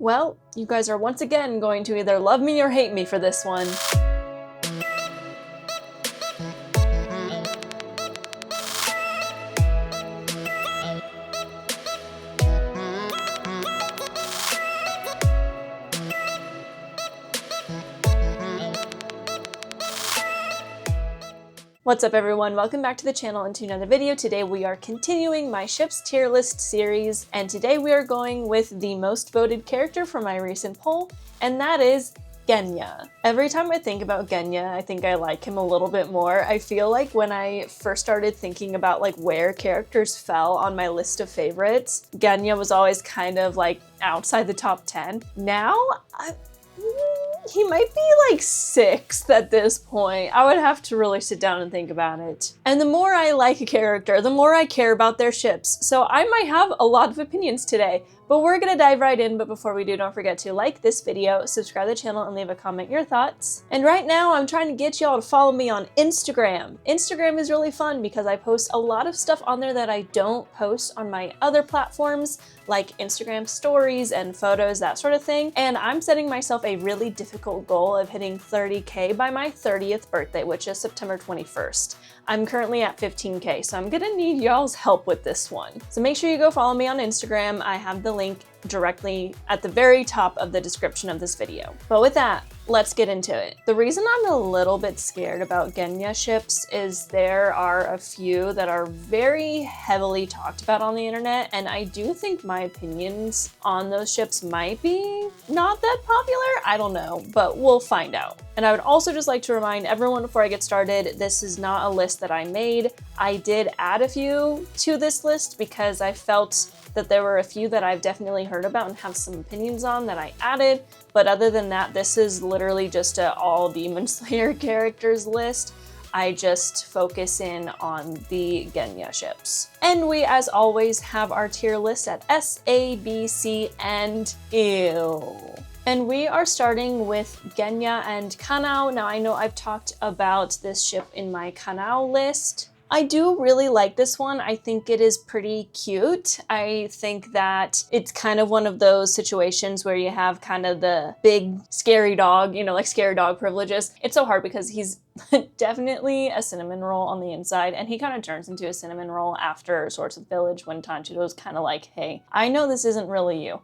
Well, you guys are once again going to either love me or hate me for this one. What's up everyone, welcome back to the channel and to another video. Today we are continuing my ships tier list series, and today we are going with the most voted character from my recent poll, and that is Genya. Every time I think about Genya, I think I like him a little bit more. I feel like when I first started thinking about like where characters fell on my list of favorites, Genya was always kind of like outside the top 10. Now, he might be like 6th at this point. I would have to really sit down and think about it. And the more I like a character, the more I care about their ships. So I might have a lot of opinions today, but we're gonna dive right in. But before we do, don't forget to like this video, subscribe to the channel, and leave a comment your thoughts. And right now I'm trying to get y'all to follow me on Instagram. Instagram is really fun because I post a lot of stuff on there that I don't post on my other platforms, like Instagram stories and photos, that sort of thing. And I'm setting myself a really difficult goal of hitting 30K by my 30th birthday, which is September 21st. I'm currently at 15K, so I'm gonna need y'all's help with this one. So make sure you go follow me on Instagram. I have the link directly at the very top of the description of this video. But with that, let's get into it. The reason I'm a little bit scared about Genya ships is there are a few that are very heavily talked about on the internet, and I do think my opinions on those ships might be not that popular. I don't know, but we'll find out. And I would also just like to remind everyone before I get started, this is not a list that I made. I did add a few to this list because I felt that there were a few that I've definitely heard about and have some opinions on that I added. But other than that, this is literally just a all Demon Slayer characters list. I just focus in on the Genya ships. And we, as always, have our tier list at S, A, B, C, and ew. And we are starting with Gena and Kana. Now I know I've talked about this ship in my Kana list. I do really like this one. I think it is pretty cute. I think that it's kind of one of those situations where you have kind of the big scary dog, you know, like scary dog privileges. It's so hard because he's definitely a cinnamon roll on the inside, and he kind of turns into a cinnamon roll after Swords of Village when Tanjiro's kind of like, hey, I know this isn't really you.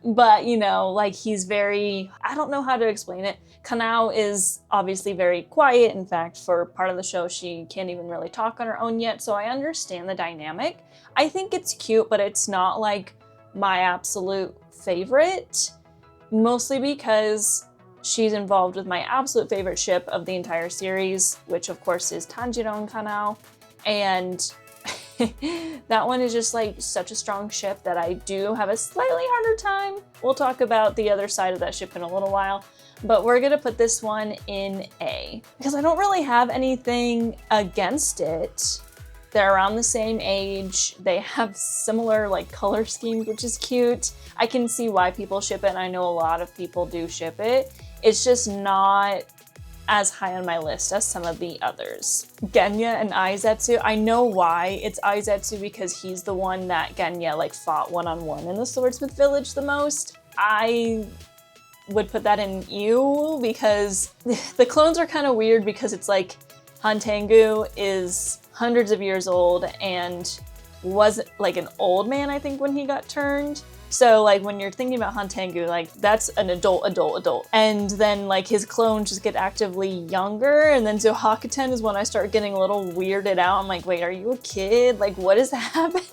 But you know, like he's very, I don't know how to explain it. Kana is obviously very quiet. In fact, for part of the show, she can't even really talk on her own yet. So I understand the dynamic. I think it's cute, but it's not like my absolute favorite, mostly because she's involved with my absolute favorite ship of the entire series, which of course is Tanjiro and Kana. And that one is just like such a strong ship that I do have a slightly harder time. We'll talk about the other side of that ship in a little while, but we're gonna put this one in A because I don't really have anything against it. They're around the same age. They have similar like color schemes, which is cute. I can see why people ship it, and I know a lot of people do ship it. It's just not as high on my list as some of the others. Genya and Izetsu, I know why it's Izetsu because he's the one that Genya like fought one-on-one in the Swordsmith Village the most. I would put that in ew because the clones are kind of weird because it's like Hantengu is hundreds of years old and was like an old man, I think, when he got turned. So like when you're thinking about Hantengu, like that's an adult. And then like his clones just get actively younger. And then Zohakuten is when I start getting a little weirded out. I'm like, wait, are you a kid? Like what is happening?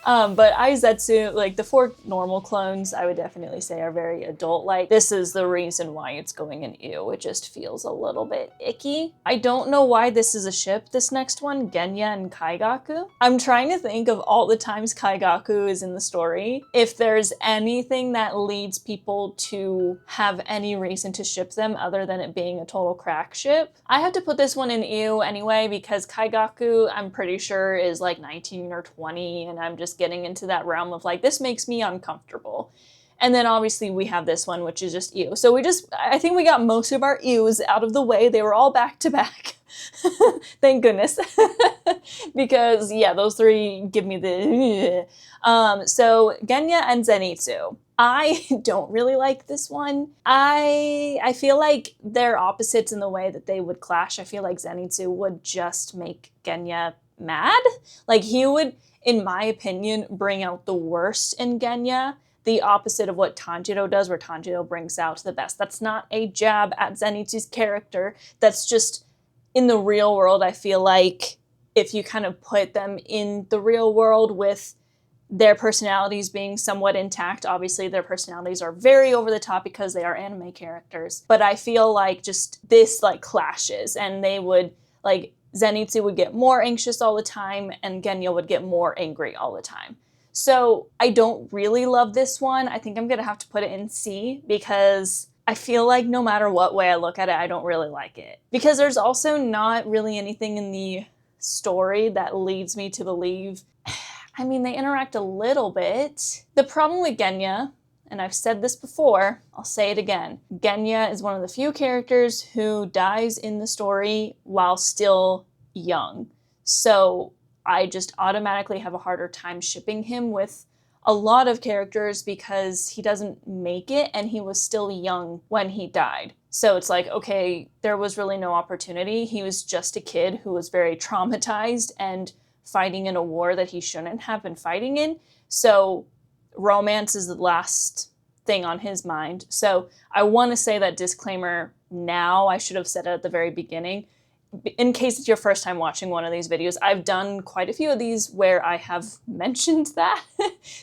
But Izetsu, like the 4 normal clones, I would definitely say are very adult-like. This is the reason why it's going in ew. It just feels a little bit icky. I don't know why this is a ship, this next one, Genya and Kaigaku. I'm trying to think of all the times Kaigaku is in the story. If there's anything that leads people to have any reason to ship them other than it being a total crack ship. I have to put this one in ew anyway because Kaigaku, I'm pretty sure, is like 19 or 20, and I'm just getting into that realm of like, this makes me uncomfortable. And then obviously we have this one, which is just ew. So I think we got most of our ews out of the way. They were all back to back. Thank goodness. Because yeah, those three give me the so Genya and Zenitsu. I don't really like this one. I feel like they're opposites in the way that they would clash. I feel like Zenitsu would just make Genya mad. Like he would, in my opinion, bring out the worst in Genya. The opposite of what Tanjiro does, where Tanjiro brings out the best. That's not a jab at Zenitsu's character. That's just, in the real world, I feel like if you kind of put them in the real world with their personalities being somewhat intact, obviously their personalities are very over the top because they are anime characters. But I feel like just this like clashes, and they would, like, Zenitsu would get more anxious all the time and Genya would get more angry all the time. So I don't really love this one. I think I'm gonna have to put it in C because I feel like no matter what way I look at it, I don't really like it. Because there's also not really anything in the story that leads me to believe, I mean, they interact a little bit. The problem with Genya, and I've said this before, I'll say it again, Genya is one of the few characters who dies in the story while still young. So I just automatically have a harder time shipping him with a lot of characters because he doesn't make it and he was still young when he died. So it's like, okay, there was really no opportunity. He was just a kid who was very traumatized and fighting in a war that he shouldn't have been fighting in. So romance is the last thing on his mind. So I want to say that disclaimer now. I should have said it at the very beginning. In case it's your first time watching one of these videos, I've done quite a few of these where I have mentioned that.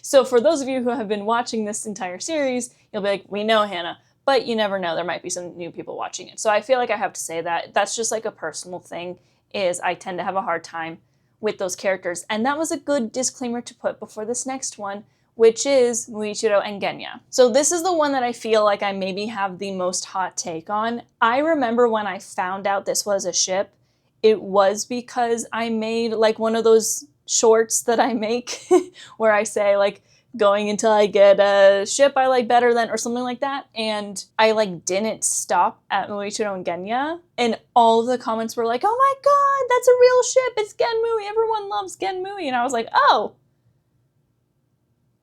So for those of you who have been watching this entire series, you'll be like, we know Hannah, but you never know, there might be some new people watching it. So I feel like I have to say that. That's just like a personal thing, is I tend to have a hard time with those characters. And that was a good disclaimer to put before this next one, which is Muichiro and Genya. So this is the one that I feel like I maybe have the most hot take on. I remember when I found out this was a ship, it was because I made like one of those shorts that I make where I say like, going until I get a ship I like better than, or something like that. And I like didn't stop at Muichiro and Genya. And all of the comments were like, oh my God, that's a real ship. It's GENMUI. Everyone loves GENMUI. And I was like, oh,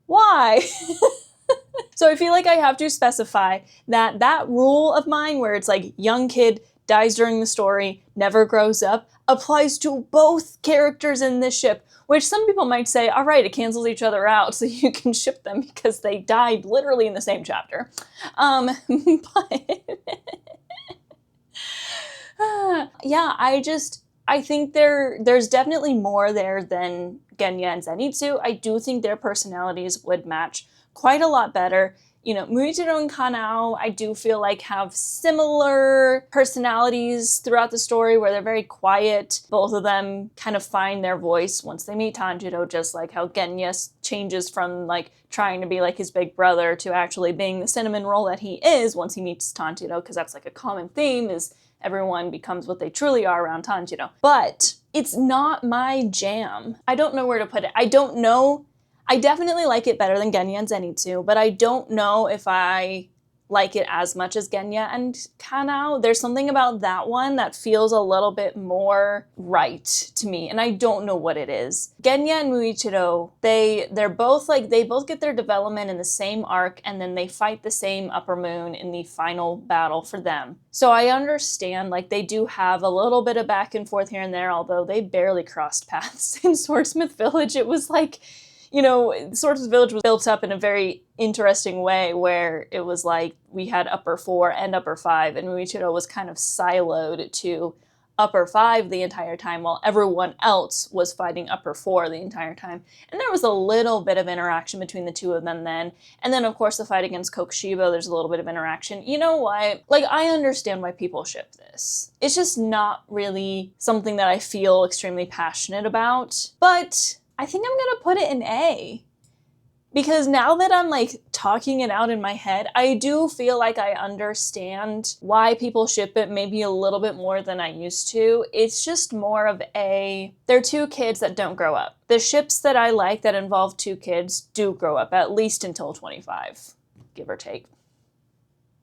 why? So I feel like I have to specify that that rule of mine where it's like young kid dies during the story, never grows up, applies to both characters in this ship, which some people might say, all right, it cancels each other out so you can ship them because they died literally in the same chapter. But yeah, I think there's definitely more there than Genya and Zenitsu. I do think their personalities would match quite a lot better. You know, Muichiro and Kana, I do feel like have similar personalities throughout the story where they're very quiet. Both of them kind of find their voice once they meet Tanjiro, just like how Genya changes from like trying to be like his big brother to actually being the cinnamon roll that he is once he meets Tanjiro, because that's like a common theme, is everyone becomes what they truly are around Tanjiro. But it's not my jam. I don't know where to put it. I don't know. I definitely like it better than Genya and Zenitsu, but I don't know if I like it as much as Genya and Kana. There's something about that one that feels a little bit more right to me, and I don't know what it is. Genya and Muichiro, they're both like, they both get their development in the same arc, and then they fight the same upper moon in the final battle for them. So I understand, like, they do have a little bit of back and forth here and there, although they barely crossed paths in Swordsmith Village. It was like, you know, Swordsmith Village was built up in a very interesting way where it was like we had upper 4 and upper 5, and Muichiro was kind of siloed to upper 5 the entire time while everyone else was fighting upper 4 the entire time. And there was a little bit of interaction between the two of them then. And then, of course, the fight against Kokushibo, there's a little bit of interaction. You know what? Like, I understand why people ship this. It's just not really something that I feel extremely passionate about. But I think I'm gonna put it in A. Because now that I'm like talking it out in my head, I do feel like I understand why people ship it maybe a little bit more than I used to. It's just more of they're two kids that don't grow up. The ships that I like that involve two kids do grow up, at least until 25. give or take.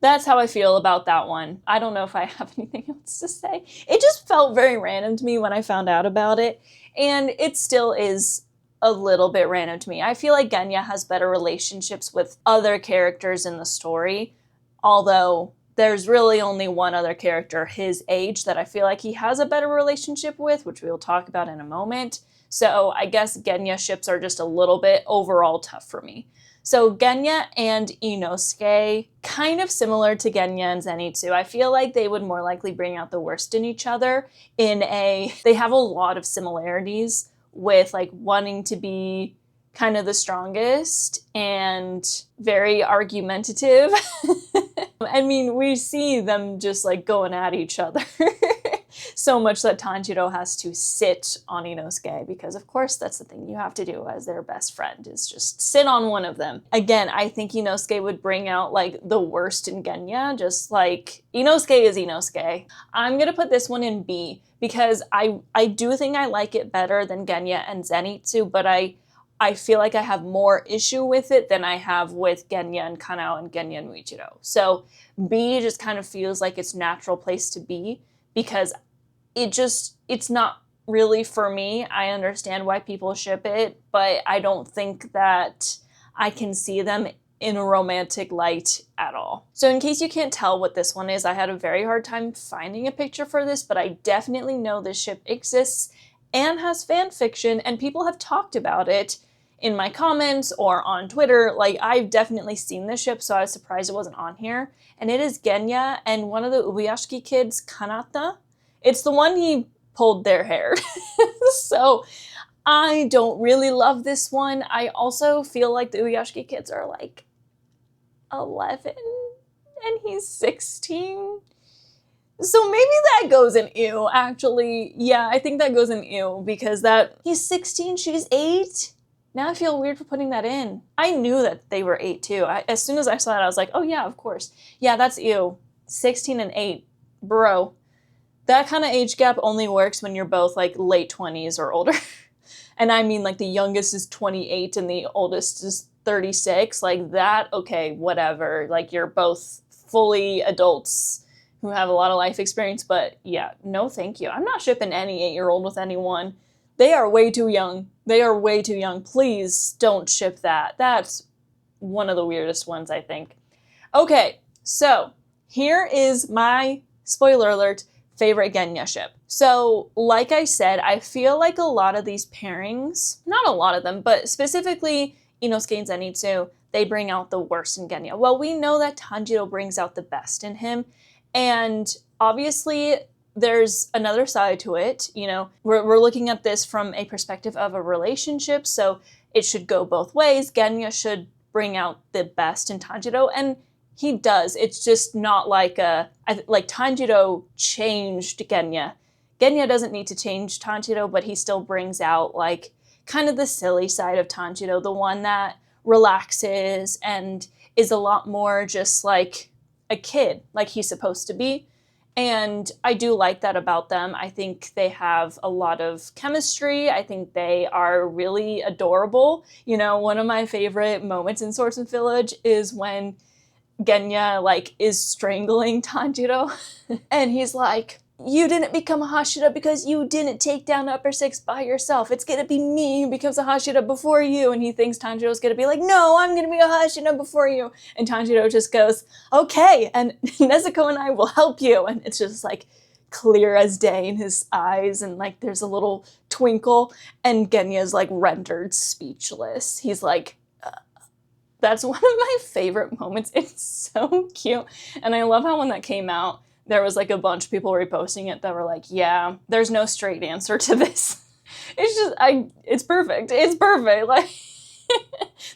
That's how I feel about that one. I don't know if I have anything else to say. It just felt very random to me when I found out about it, and it still is a little bit random to me. I feel like Genya has better relationships with other characters in the story, although there's really only one other character his age that I feel like he has a better relationship with, which we will talk about in a moment. So I guess Genya ships are just a little bit overall tough for me. So Genya and Inosuke, kind of similar to Genya and Zenitsu. I feel like they would more likely bring out the worst in each other they have a lot of similarities with like wanting to be kind of the strongest and very argumentative. I mean, we see them just like going at each other. So much that Tanjiro has to sit on Inosuke, because of course that's the thing you have to do as their best friend, is just sit on one of them. Again, I think Inosuke would bring out like the worst in Genya, just like Inosuke is Inosuke. I'm gonna put this one in B because I do think I like it better than Genya and Zenitsu, but I feel like I have more issue with it than I have with Gena and Kana and Genya and Muichiro. So B just kind of feels like its natural place to be, because it's not really for me. I understand why people ship it, but I don't think that I can see them in a romantic light at all. So in case you can't tell what this one is, I had a very hard time finding a picture for this, but I definitely know this ship exists and has fan fiction, and people have talked about it in my comments or on Twitter. Like, I've definitely seen this ship, so I was surprised it wasn't on here. And it is Genya and one of the Ubuyashiki kids, Kanata. It's the one he pulled their hair. So I don't really love this one. I also feel like the Ubuyashiki kids are like 11 and he's 16. So maybe that goes in ew, actually. Yeah, I think that goes in ew, because he's 16, she's 8. Now I feel weird for putting that in. I knew that they were 8 too. As soon as I saw it, I was like, oh yeah, of course. Yeah, that's ew. 16 and 8. Bro. That kind of age gap only works when you're both like late 20s or older. And I mean, like, the youngest is 28 and the oldest is 36. Like, that, okay, whatever. Like, you're both fully adults who have a lot of life experience. But yeah, no thank you. I'm not shipping any 8-year-old with anyone. They are way too young. They are way too young. Please don't ship that. That's one of the weirdest ones, I think. Okay, so here is my, spoiler alert, favorite Genya ship. So, like I said, I feel like a lot of these pairings, not a lot of them, but specifically Inosuke and Zenitsu, they bring out the worst in Genya. Well, we know that Tanjiro brings out the best in him, and obviously there's another side to it. You know, we're looking at this from a perspective of a relationship, so it should go both ways. Genya should bring out the best in Tanjiro, and he does. It's just not like Tanjiro changed Genya. Genya doesn't need to change Tanjiro, but he still brings out like kind of the silly side of Tanjiro, the one that relaxes and is a lot more just like a kid, like he's supposed to be. And I do like that about them. I think they have a lot of chemistry. I think they are really adorable. You know, one of my favorite moments in Source and Village is when Genya like is strangling Tanjiro and he's like, you didn't become a Hashira because you didn't take down Upper Six by yourself. It's gonna be me who becomes a Hashira before you. And he thinks Tanjiro's gonna be like, no, I'm gonna be a Hashira before you. And Tanjiro just goes, okay, and Nezuko and I will help you. And it's just like clear as day in his eyes, and like there's a little twinkle, and Genya's like rendered speechless. He's like, that's one of my favorite moments. It's so cute. And I love how when that came out, there was like a bunch of people reposting it that were like, yeah, there's no straight answer to this. It's just, it's perfect. It's perfect. Like,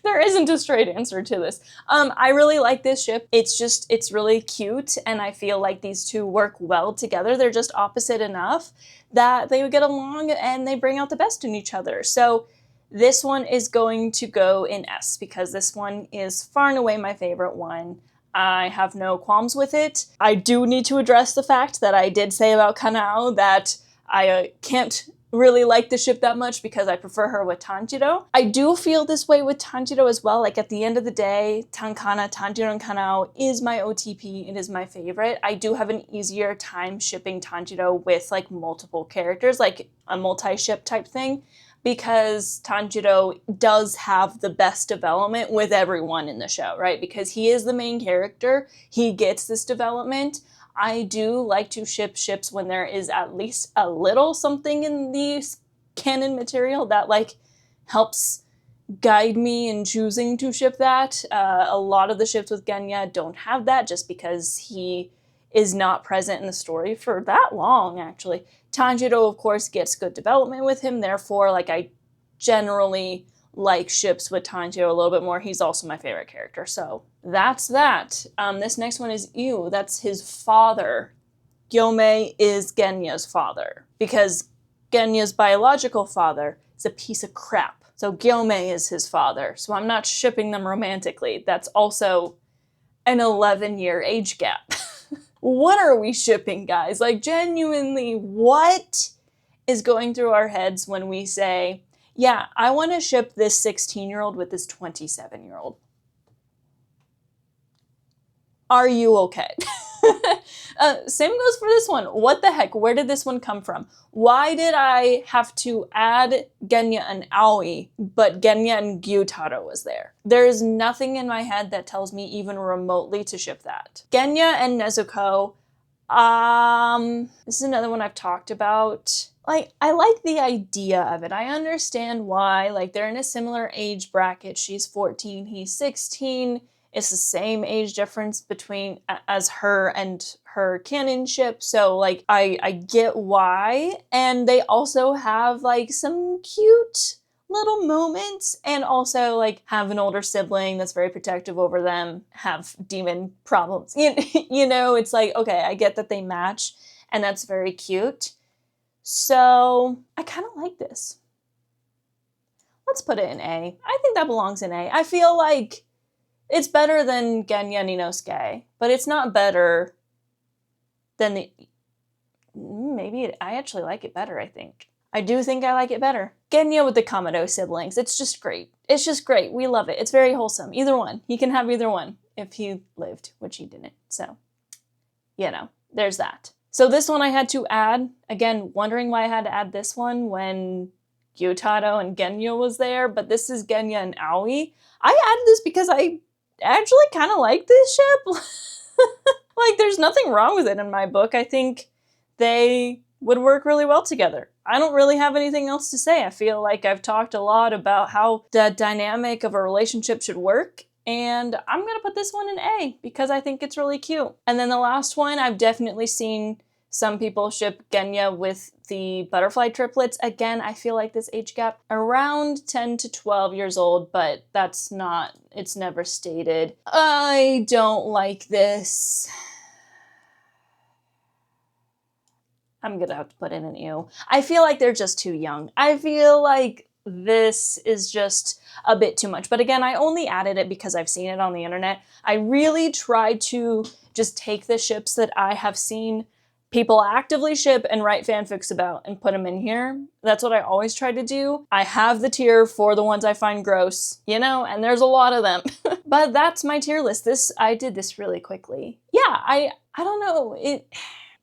there isn't a straight answer to this. I really like this ship. It's really cute. And I feel like these two work well together. They're just opposite enough that they would get along and they bring out the best in each other. So this one is going to go in S because this one is far and away my favorite one. I have no qualms with it. I do need to address the fact that I did say about Kanao that I can't really like the ship that much because I prefer her with Tanjiro. I do feel this way with Tanjiro as well. Like at the end of the day, Tankana, Tanjiro and Kanao is my OTP. It is my favorite. I do have an easier time shipping Tanjiro with like multiple characters, like a multi-ship type thing, because Tanjiro does have the best development with everyone in the show, right? Because he is the main character. He gets this development. I do like to ship ships when there is at least a little something in the canon material that like helps guide me in choosing to ship that. A lot of the ships with Genya don't have that just because he is not present in the story for that long, actually. Tanjiro, of course, gets good development with him, therefore, like, I generally like ships with Tanjiro a little bit more. He's also my favorite character, so that's that. This next one is Yu. That's his father. Gyomei is Genya's father, because Genya's biological father is a piece of crap. So Gyomei is his father, so I'm not shipping them romantically. That's also an 11-year age gap. What are we shipping, guys? Like, genuinely, what is going through our heads when we say, yeah, I want to ship this 16-year-old with this 27-year-old? Are you okay? Same goes for this one. What the heck? Where did this one come from? Why did I have to add Genya and Aoi, but Genya and Gyutaro was there? There is nothing in my head that tells me even remotely to ship that. Genya and Nezuko, this is another one I've talked about. Like, I like the idea of it. I understand why. Like, they're in a similar age bracket. She's 14, he's 16. It's the same age difference between as her and her canon ship, so like I get why. And they also have like some cute little moments, and also like have an older sibling that's very protective over them, have demon problems. You know, it's like, okay, I get that they match, and that's very cute. So I kind of like this. Let's put it in A. I think that belongs in A. I feel like it's better than Gena and Inosuke, but it's not better than the... I actually like it better, I think. I do think I like it better. Genya with the Kamado siblings. It's just great. It's just great. We love it. It's very wholesome. Either one. He can have either one if he lived, which he didn't. So, you know, there's that. So this one I had to add. Again, wondering why I had to add this one when Gyutaro and Genya was there, but this is Genya and Aoi. I added this because I actually kind of like this ship. Like, there's nothing wrong with it in my book. I think they would work really well together. I don't really have anything else to say. I feel like I've talked a lot about how the dynamic of a relationship should work, and I'm gonna put this one in A because I think it's really cute. And then the last one, I've definitely seen some people ship Genya with the butterfly triplets. Again, I feel like this age gap around 10 to 12 years old, but that's not, it's never stated. I don't like this. I'm gonna have to put in an ew. I feel like they're just too young. I feel like this is just a bit too much. But again, I only added it because I've seen it on the internet. I really tried to just take the ships that I have seen people actively ship and write fanfics about and put them in here. That's what I always try to do. I have the tier for the ones I find gross, you know, and there's a lot of them. But that's my tier list. I did this really quickly. Yeah, I don't know.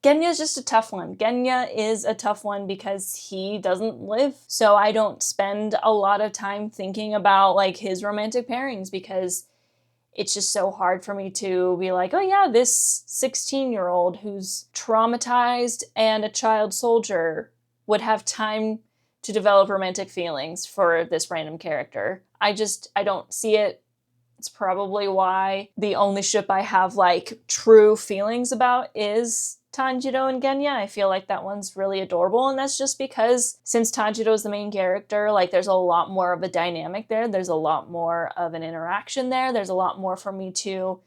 Genya's just a tough one. Genya is a tough one because he doesn't live. So I don't spend a lot of time thinking about like his romantic pairings because it's just so hard for me to be like, oh yeah, this 16-year-old who's traumatized and a child soldier would have time to develop romantic feelings for this random character. I don't see it. It's probably why the only ship I have like true feelings about is Tanjiro and Genya. I feel like that one's really adorable, and that's just because since Tanjiro's the main character, like there's a lot more of a dynamic there, there's a lot more of an interaction there, there's a lot more for me to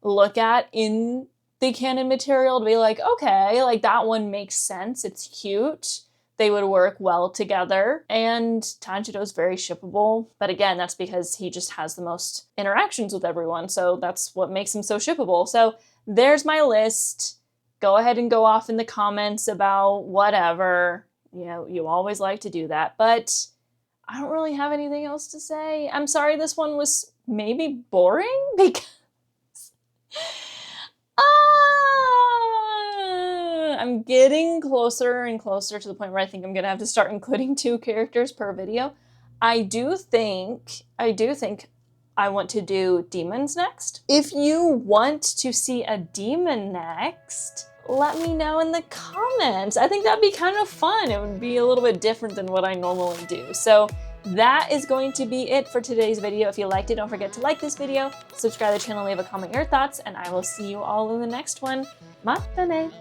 look at in the canon material to be like, okay, like that one makes sense, it's cute, they would work well together, and Tanjiro's very shippable, but again, that's because he just has the most interactions with everyone, so that's what makes him so shippable. So there's my list. Go ahead and go off in the comments about whatever. Yeah, you always like to do that, but I don't really have anything else to say. I'm sorry this one was maybe boring because I'm getting closer and closer to the point where I think I'm gonna have to start including 2 characters per video. I do think I want to do demons next. If you want to see a demon next, let me know in the comments. I think that'd be kind of fun. It would be a little bit different than what I normally do. So that is going to be it for today's video. If you liked it, don't forget to like this video, subscribe to the channel, leave a comment your thoughts, and I will see you all in the next one. Matane!